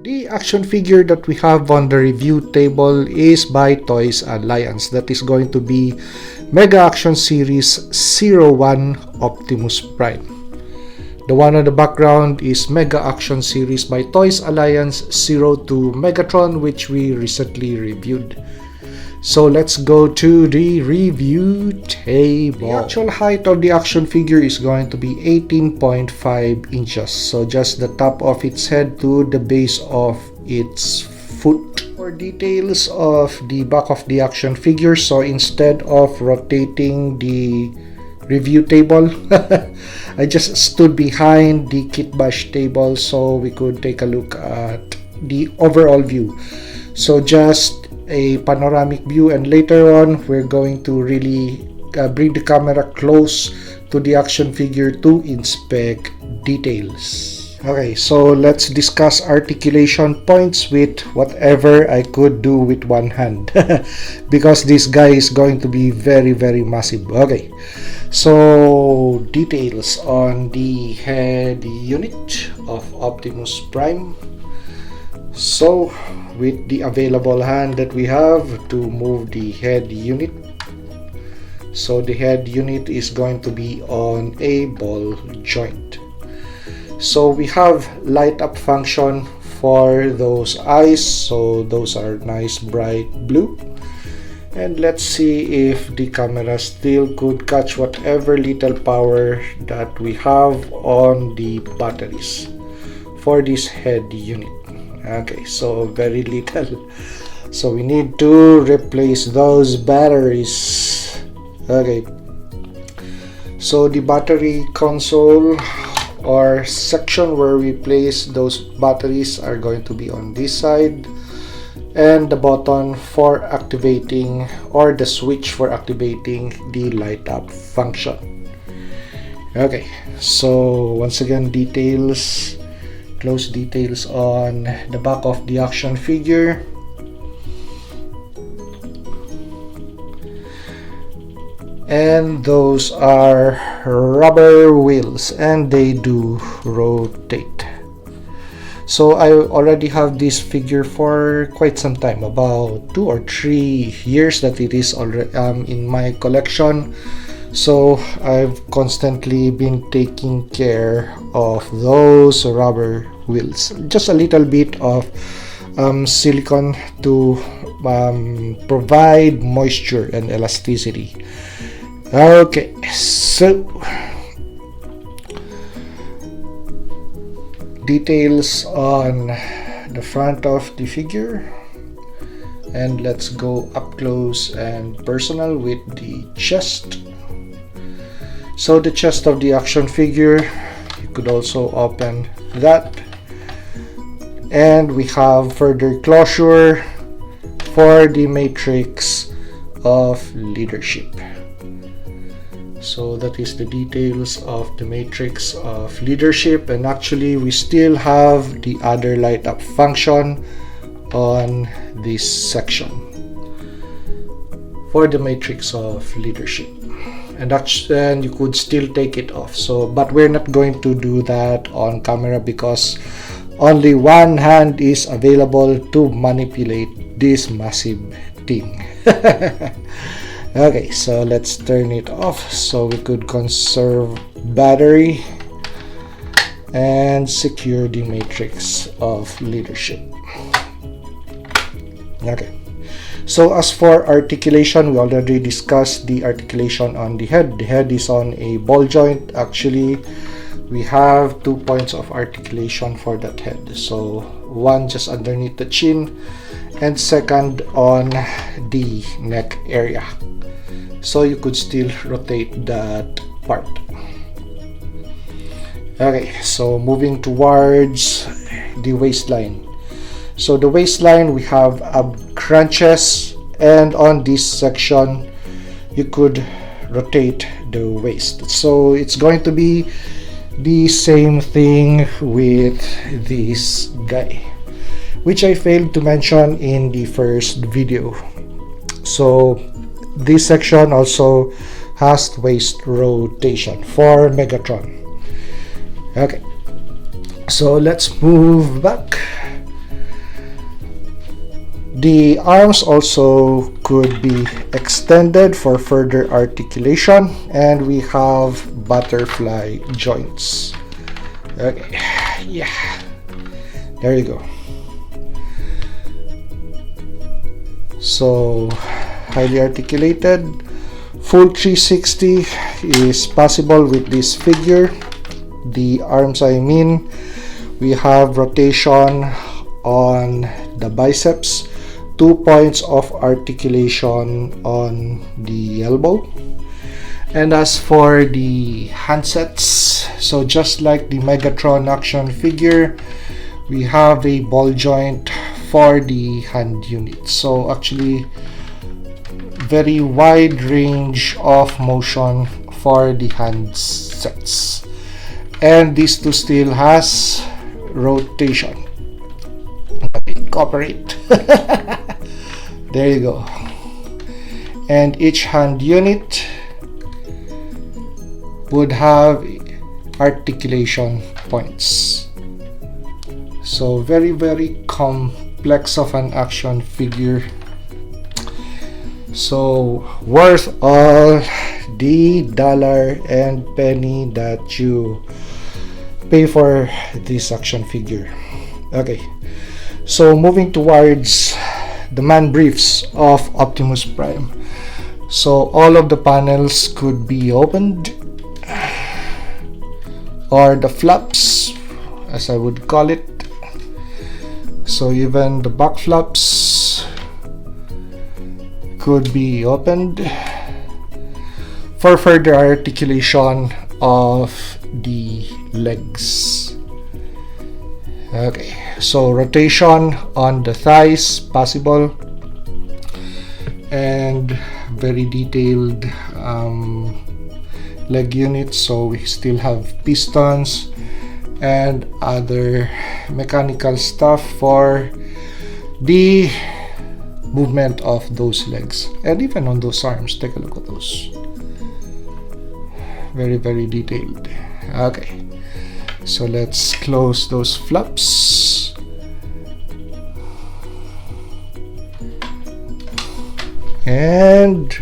The action figure that we have on the review table is by Toys Alliance. That is going to be Mega Action Series 01 Optimus Prime. The one on the background is Mega Action Series by Toys Alliance 02 Megatron, which we recently reviewed. So let's go to the review table. The actual height of the action figure is going to be 18.5 inches. So just the top of its head to the base of its foot. For details of the back of the action figure, so instead of rotating the review table, I just stood behind the kit bash table so we could take a look at the overall view. So just a panoramic view, and later on we're going to really bring the camera close to the action figure to inspect details. Okay, so let's discuss articulation points with whatever I could do with one hand because this guy is going to be very massive. Okay, so details on the head unit of Optimus Prime. So with the available hand that we have to move the head unit, so the head unit is going to be on a ball joint. So we have light up function for those eyes, so those are nice bright blue. And let's see if the camera still could catch whatever little power that we have on the batteries for this head unit. Okay, so very little, so we need to replace those batteries. Okay, so the battery console or section where we place those batteries are going to be on this side, and the button for activating or the switch for activating the light up function. Okay, so once again, close details on the back of the action figure. And those are rubber wheels and they do rotate. So I already have this figure for quite some time, about 2 or 3 years that it is already in my collection. So I've constantly been taking care of those rubber wheels. Just a little bit of silicone to provide moisture and elasticity. Okay, so details on the front of the figure, and let's go up close and personal with the chest. So the chest of the action figure, you could also open that, and we have further closure for the matrix of leadership. So that is the details of the matrix of leadership, and actually we still have the other light up function on this section for the matrix of leadership, and you could still take it off. So but we're not going to do that on camera because only one hand is available to manipulate this massive thing. Okay, so let's turn it off so we could conserve battery and secure the matrix of leadership. Okay, so as for articulation, we already discussed the articulation on the head. The head is on a ball joint. Actually, we have 2 points of articulation for that head. So one just underneath the chin, and second on the neck area. So you could still rotate that part. Okay, so moving towards the waistline. So the waistline, we have ab crunches, and on this section you could rotate the waist. So it's going to be the same thing with this guy, which I failed to mention in the first video. So this section also has waist rotation for Megatron. Okay, so let's move back. The arms also could be extended for further articulation, and we have butterfly joints. Okay, yeah, there you go. So highly articulated, full 360 is possible with this figure. The arms, I mean, we have rotation on the biceps, 2 points of articulation on the elbow. And as for the handsets, so just like the Megatron action figure, we have a ball joint for the hand unit. So actually, very wide range of motion for the handsets. And this too still has rotation. Cooperate. There you go. And each hand unit would have articulation points. So very, very complex of an action figure. So worth all the dollar and penny that you pay for this action figure. Okay, so moving towards the man briefs of Optimus Prime. So all of the panels could be opened, or the flaps as I would call it. So even the back flaps could be opened for further articulation of the legs. Okay, so rotation on the thighs possible, and very detailed leg units. So we still have pistons and other mechanical stuff for the movement of those legs, and even on those arms. Take a look at those. Very, very detailed. Okay, so let's close those flaps. And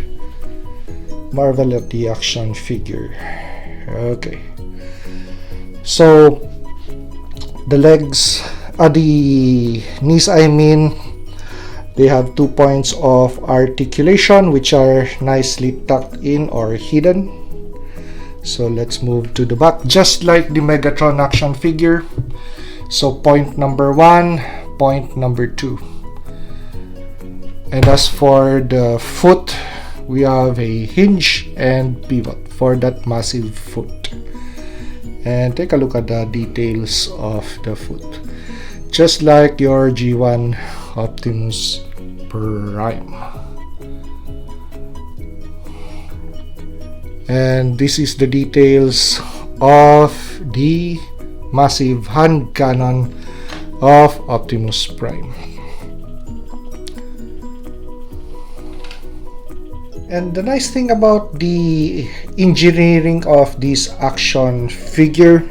marvel at the action figure. Okay, so the legs, the knees, I mean, they have 2 points of articulation which are nicely tucked in or hidden. So let's move to the back, just like the Megatron action figure. So point number 1, point number 2. And as for the foot, we have a hinge and pivot for that massive foot. And take a look at the details of the foot, just like your G1 Optimus Prime. And this is the details of the massive hand cannon of Optimus Prime. And the nice thing about the engineering of this action figure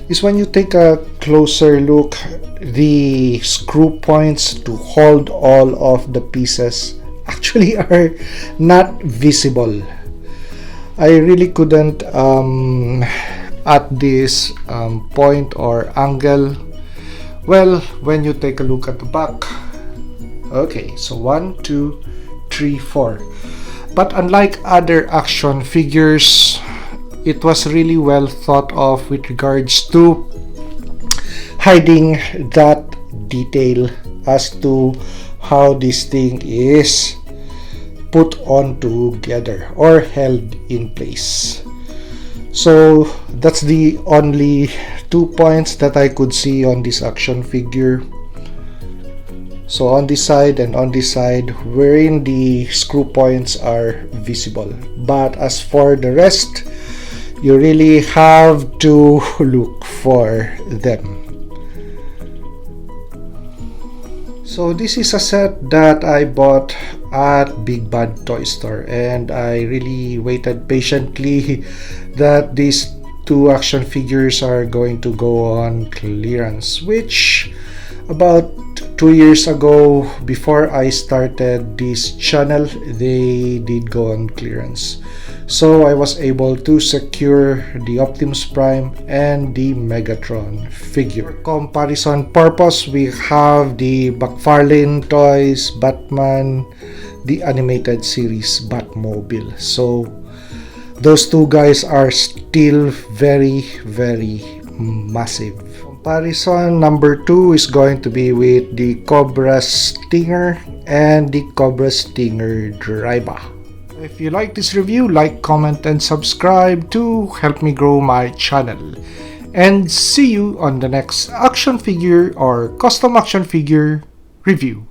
is when you take a closer look, the screw points to hold all of the pieces actually are not visible. I really couldn't at this point or angle. Well, when you take a look at the back, okay, so 1, 2, 3, 4. But unlike other action figures, it was really well thought of with regards to hiding that detail as to how this thing is put on together or held in place. So that's the only 2 points that I could see on this action figure. So on this side and on this side, wherein the screw points are visible. But as for the rest, you really have to look for them. So this is a set that I bought at Big Bad Toy Store, and I really waited patiently that these 2 action figures are going to go on clearance, which about 2 years ago, before I started this channel, they did go on clearance. So I was able to secure the Optimus Prime and the Megatron figure. For comparison purpose, we have the McFarlane Toys Batman, the animated series Batmobile. So those two guys are still very massive. Comparison number 2 is going to be with the Cobra Stinger and the Cobra Stinger Driver. If you like this review, like, comment, and subscribe to help me grow my channel. And see you on the next action figure or custom action figure review.